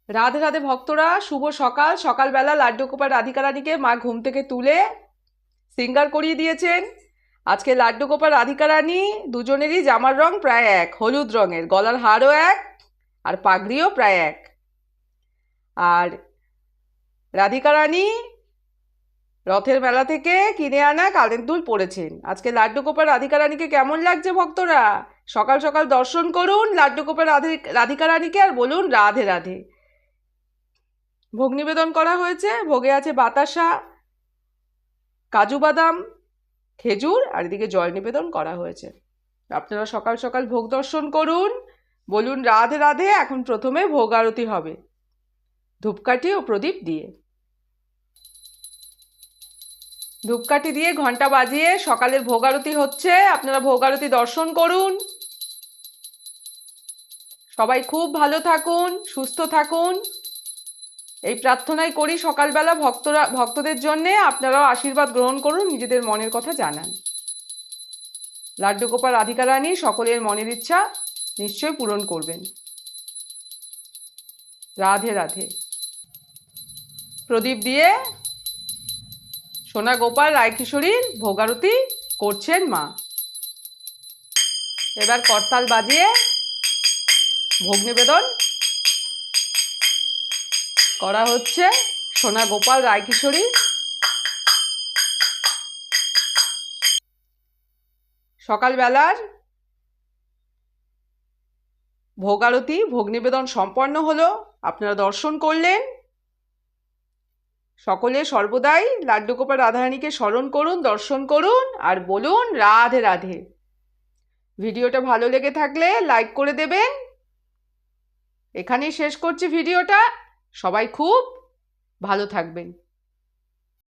রাধে রাধে ভক্তরা, শুভ সকাল। সকালবেলা লাড্ডু গোপাল রাধিকা রানীকে মা ঘুম থেকে তুলে সিঙ্গার করিয়ে দিয়েছেন। আজকে লাড্ডু গোপাল রাধিকা রানী দুজনেরই জামার রং প্রায় এক, হলুদ রঙের, গলার হারও এক, আর পাগড়িও প্রায় এক। আর রাধিকা রানী রথের মেলা থেকে কিনে আনা কানের দুল পরেছেন। আজকে লাড্ডু গোপাল রাধিকা রানীকে কেমন লাগছে ভক্তরা? সকাল সকাল দর্শন করুন লাড্ডু গোপাল রাধিকা রানীকে, আর বলুন রাধে রাধে। ভোগ নিবেদন করা হয়েছে। ভোগে আছে বাতাসা, কাজু বাদাম, খেজুর, আর এদিকে জল নিবেদন করা হয়েছে। আপনারা সকাল সকাল ভোগ দর্শন করুন, বলুন রাধে রাধে। এখন প্রথমে ভোগ আরতি হবে ধূপকাঠি ও প্রদীপ দিয়ে। ধূপকাঠি দিয়ে ঘন্টা বাজিয়ে সকালের ভোগ আরতি হচ্ছে। আপনারা ভোগ আরতি দর্শন করুন। সবাই খুব ভালো থাকুন, সুস্থ থাকুন, এই প্রার্থনাই করি সকালবেলা ভক্তদের জন্যে। আপনারাও আশীর্বাদ গ্রহণ করুন, নিজেদের মনের কথা জানান। লাড্ডু গোপাল রাধিকা রানী সকলের মনের ইচ্ছা নিশ্চয় পূরণ করবেন। রাধে রাধে। প্রদীপ দিয়ে সোনা গোপাল রায়কিশোরীর ভোগারতি করছেন মা। এবার করতাল বাজিয়ে ভোগ নিবেদন করা হচ্ছে সোনা গোপাল রায়কিশোরী। সকালবেলার ভোগ আরতি, ভোগ নিবেদন সম্পন্ন হলো। আপনারা দর্শন করলেন। সকলে সর্বদাই লাড্ডু গোপাল রাধারানীকে স্মরণ করুন, দর্শন করুন, আর বলুন রাধে রাধে। ভিডিওটা ভালো লেগে থাকলে লাইক করে দেবেন। এখানেই শেষ করছি ভিডিওটা। সবাই খুব ভালো থাকবেন।